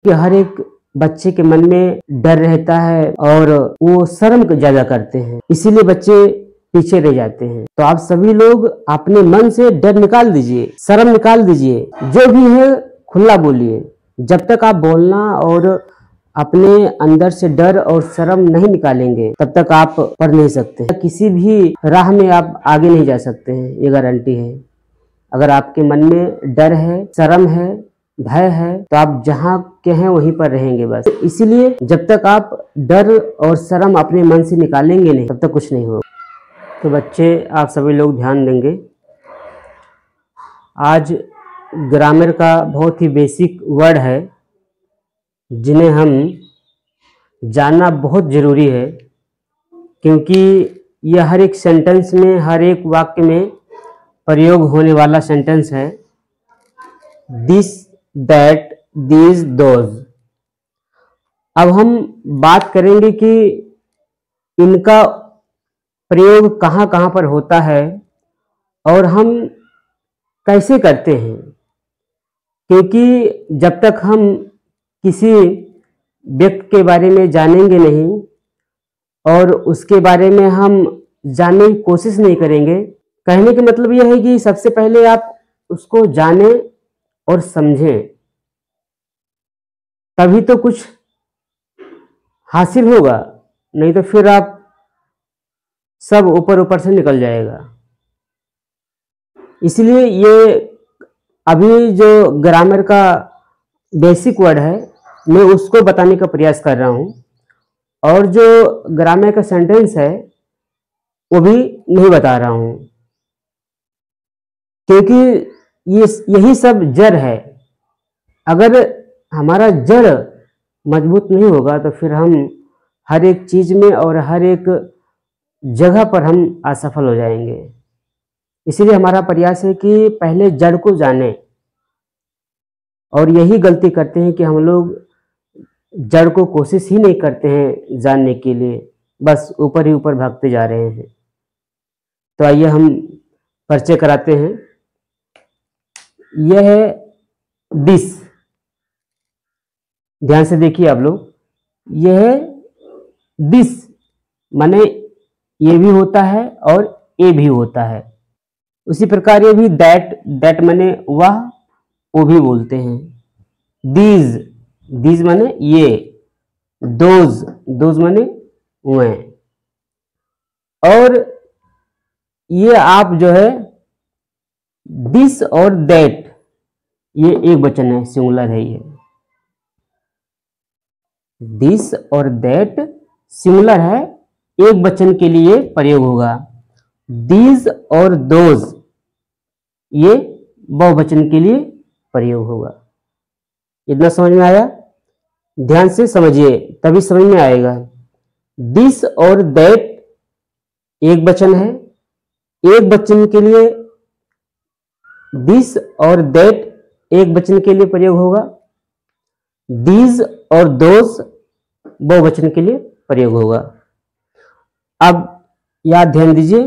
कि हर एक बच्चे के मन में डर रहता है और वो शर्म ज्यादा करते हैं, इसीलिए बच्चे पीछे रह जाते हैं। तो आप सभी लोग अपने मन से डर निकाल दीजिए, शर्म निकाल दीजिए, जो भी है खुला बोलिए। जब तक आप बोलना और अपने अंदर से डर और शर्म नहीं निकालेंगे तब तक आप पढ़ नहीं सकते, किसी भी राह में आप आगे नहीं जा सकते हैं, ये गारंटी है। अगर आपके मन में डर है, शर्म है, भय है तो आप जहाँ के हैं वहीं पर रहेंगे बस। इसीलिए जब तक आप डर और शर्म अपने मन से निकालेंगे नहीं तब तक कुछ नहीं होगा। तो बच्चे आप सभी लोग ध्यान देंगे, आज ग्रामर का बहुत ही बेसिक वर्ड है जिन्हें हम जानना बहुत ज़रूरी है, क्योंकि यह हर एक सेंटेंस में, हर एक वाक्य में प्रयोग होने वाला सेंटेंस है। This, that, these, those. अब हम बात करेंगे कि इनका प्रयोग कहाँ कहाँ पर होता है और हम कैसे करते हैं, क्योंकि जब तक हम किसी व्यक्ति के बारे में जानेंगे नहीं और उसके बारे में हम जानने की कोशिश नहीं करेंगे, कहने का मतलब यह है कि सबसे पहले आप उसको जानें और समझें, तभी तो कुछ हासिल होगा, नहीं तो फिर आप सब ऊपर ऊपर से निकल जाएगा। इसलिए ये अभी जो ग्रामर का बेसिक वर्ड है मैं उसको बताने का प्रयास कर रहा हूँ, और जो ग्रामर का सेंटेंस है वो भी नहीं बता रहा हूँ, क्योंकि ये यही सब जड़ है। अगर हमारा जड़ मजबूत नहीं होगा तो फिर हम हर एक चीज में और हर एक जगह पर हम असफल हो जाएंगे। इसीलिए हमारा प्रयास है कि पहले जड़ को जानें, और यही गलती करते हैं कि हम लोग जड़ को कोशिश ही नहीं करते हैं जानने के लिए, बस ऊपर ही ऊपर भागते जा रहे हैं। तो आइए हम परिचय कराते हैं। यह है दिस, ध्यान से देखिए आप लोग, यह है दिस माने ये भी होता है और ए भी होता है। उसी प्रकार ये भी दैट, दैट माने वह, वो भी बोलते हैं। दीज, दीज माने ये। दोज, दोज माने वह। और ये आप जो है दिस और दैट, ये एक वचन है, सिंगुलर है। ये दिस और दैट सिंगुलर है, एक वचन के लिए प्रयोग होगा। दीज और दोज ये बहुवचन के लिए प्रयोग होगा। इतना समझ में आया? ध्यान से समझिए तभी समझ में आएगा। दिस और दैट एक वचन है, एक वचन के लिए दिस और दैट एक वचन के लिए प्रयोग होगा। दीज और दोज बहुवचन के लिए प्रयोग होगा। अब याद ध्यान दीजिए,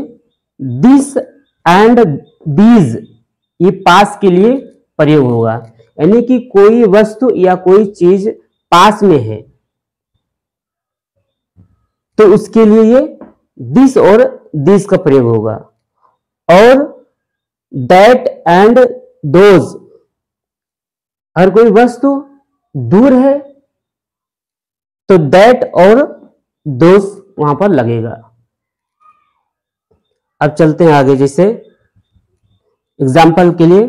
दिस एंड दीज ये पास के लिए प्रयोग होगा, यानी कि कोई वस्तु या कोई चीज पास में है तो उसके लिए ये दिस और दिस का प्रयोग होगा। और दैट एंड दोज, अगर कोई वस्तु दूर है तो दैट और दोज वहां पर लगेगा। अब चलते हैं आगे, जैसे एग्जाम्पल के लिए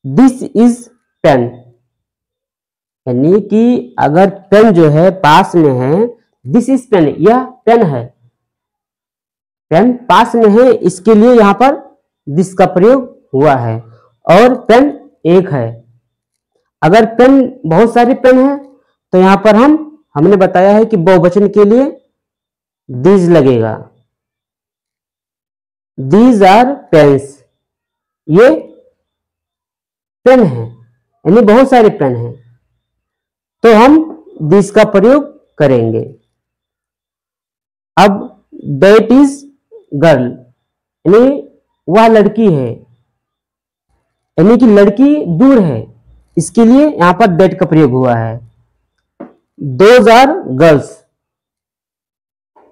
दिस इज पेन, यानी कि अगर पेन जो है पास में है, दिस इज पेन, यह पेन है, पेन पास में है, इसके लिए यहां पर दिस का प्रयोग हुआ है। और पेन एक है। अगर पेन बहुत सारे पेन है तो यहां पर हमने बताया है कि बहुवचन के लिए दीज लगेगा। दीज आर पेन्स, ये पेन है, यानी बहुत सारे पेन हैं, तो हम दिस का प्रयोग करेंगे। अब दैट इज गर्ल, यानी वह लड़की है, यानी कि लड़की दूर है, इसके लिए यहाँ पर दैट का प्रयोग हुआ है। दोज आर गर्ल्स,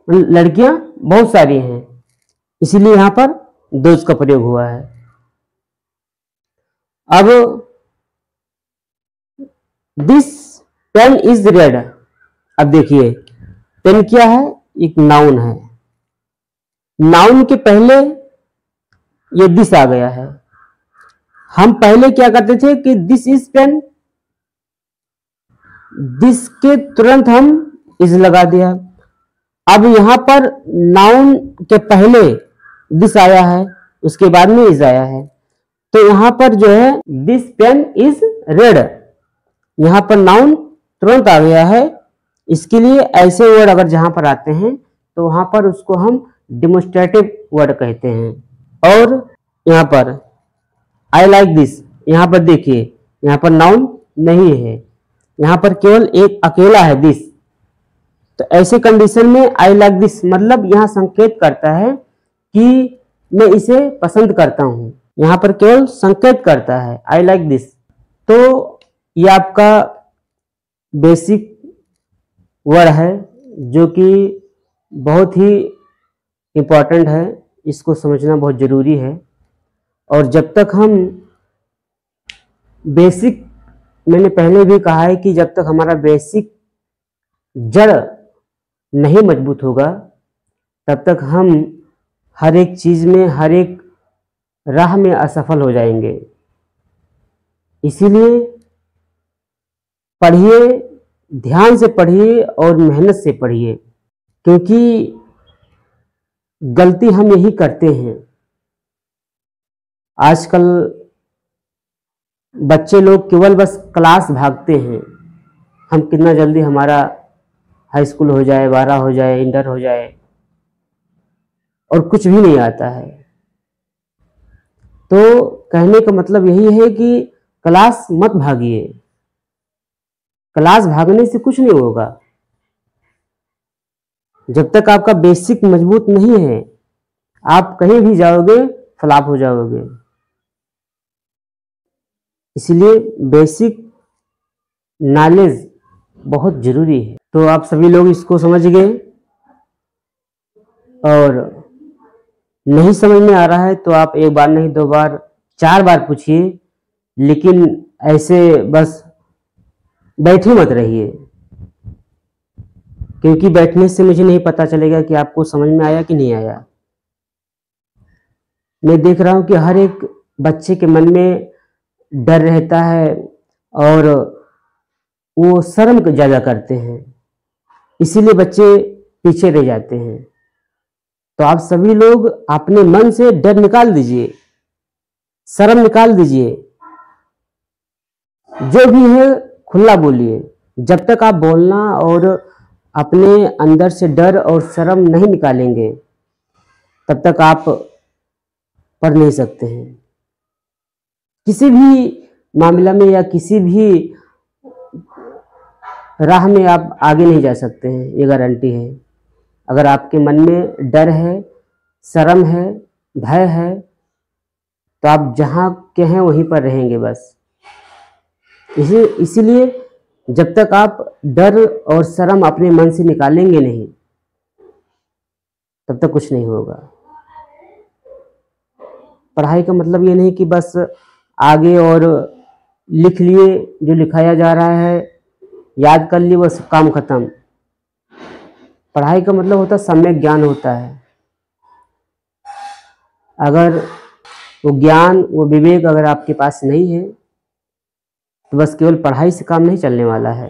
लड़कियां बहुत सारी हैं, इसीलिए यहाँ पर दोज का प्रयोग हुआ है। अब दिस पेन इज रेड, अब देखिए पेन क्या है, एक नाउन है। नाउन के पहले ये दिस आ गया है। हम पहले क्या करते थे कि दिस इज पेन, दिस के तुरंत हम इज लगा दिया। अब यहां पर नाउन के पहले दिस आया है, उसके बाद में इज आया है, तो यहां पर जो है दिस पेन इज रेड, यहां पर नाउन तुरंत आ गया है। इसके लिए ऐसे वर्ड अगर जहां पर आते हैं तो वहां पर उसको हम डिमोस्ट्रेटिव वर्ड कहते हैं। और यहां पर आई लाइक दिस, यहां पर देखिए यहां पर नाउन नहीं है, यहां पर केवल एक अकेला है दिस। तो ऐसे कंडीशन में आई लाइक दिस मतलब यहां संकेत करता है कि मैं इसे पसंद करता हूं, यहां पर केवल संकेत करता है आई लाइक दिस। तो ये आपका बेसिक वर्ड है जो कि बहुत ही इम्पोर्टेंट है, इसको समझना बहुत जरूरी है। और जब तक हम बेसिक, मैंने पहले भी कहा है कि जब तक हमारा बेसिक जड़ नहीं मजबूत होगा तब तक हम हर एक चीज में, हर एक राह में असफल हो जाएंगे। इसीलिए पढ़िए, ध्यान से पढ़िए और मेहनत से पढ़िए, क्योंकि गलती हम यही करते हैं। आजकल बच्चे लोग केवल बस क्लास भागते हैं, हम कितना जल्दी हमारा हाई स्कूल हो जाए, 12 हो जाए, इंटर हो जाए, और कुछ भी नहीं आता है। तो कहने का मतलब यही है कि क्लास मत भागिए, क्लास भागने से कुछ नहीं होगा। जब तक आपका बेसिक मजबूत नहीं है आप कहीं भी जाओगे फ्लॉप हो जाओगे। इसलिए बेसिक नॉलेज बहुत जरूरी है। तो आप सभी लोग इसको समझ गए, और नहीं समझ में आ रहा है तो आप एक बार नहीं, 2 बार, 4 बार पूछिए, लेकिन ऐसे बस बैठे मत रहिए, क्योंकि बैठने से मुझे नहीं पता चलेगा कि आपको समझ में आया कि नहीं आया। मैं देख रहा हूं कि हर एक बच्चे के मन में डर रहता है और वो शर्म ज्यादा करते हैं, इसीलिए बच्चे पीछे रह जाते हैं। तो आप सभी लोग अपने मन से डर निकाल दीजिए, शर्म निकाल दीजिए, जो भी है खुला बोलिए। जब तक आप बोलना और अपने अंदर से डर और शर्म नहीं निकालेंगे तब तक आप पढ़ नहीं सकते हैं। किसी भी मामला में या किसी भी राह में आप आगे नहीं जा सकते हैं, ये गारंटी है। अगर आपके मन में डर है, शर्म है, भय है, तो आप जहां के हैं वहीं पर रहेंगे बस। इसीलिए जब तक आप डर और शर्म अपने मन से निकालेंगे नहीं तब तक कुछ नहीं होगा। पढ़ाई का मतलब ये नहीं कि बस आगे और लिख लिए, जो लिखाया जा रहा है याद कर लिए, बस काम खत्म। पढ़ाई का मतलब होता है सम्यक ज्ञान होता है। अगर वो ज्ञान, वो विवेक अगर आपके पास नहीं है तो बस केवल पढ़ाई से काम नहीं चलने वाला है।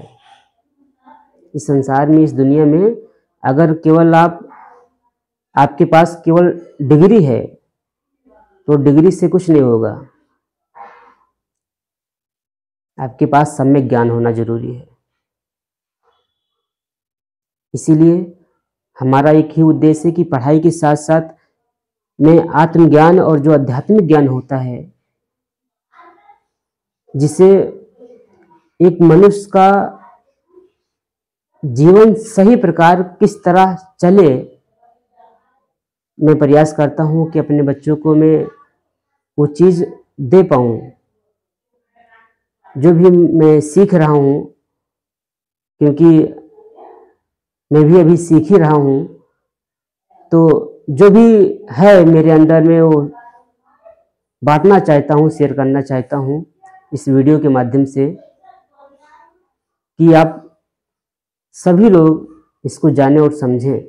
इस संसार में, इस दुनिया में अगर केवल आपके पास केवल डिग्री है तो डिग्री से कुछ नहीं होगा। आपके पास सम्यक ज्ञान होना जरूरी है। इसीलिए हमारा एक ही उद्देश्य है कि पढ़ाई के साथ साथ में आत्मज्ञान और जो आध्यात्मिक ज्ञान होता है, जिसे एक मनुष्य का जीवन सही प्रकार किस तरह चले, मैं प्रयास करता हूं कि अपने बच्चों को मैं वो चीज दे पाऊं। जो भी मैं सीख रहा हूँ, क्योंकि मैं भी अभी सीख ही रहा हूँ, तो जो भी है मेरे अंदर में वो बांटना चाहता हूँ, शेयर करना चाहता हूँ इस वीडियो के माध्यम से, कि आप सभी लोग इसको जानें और समझें।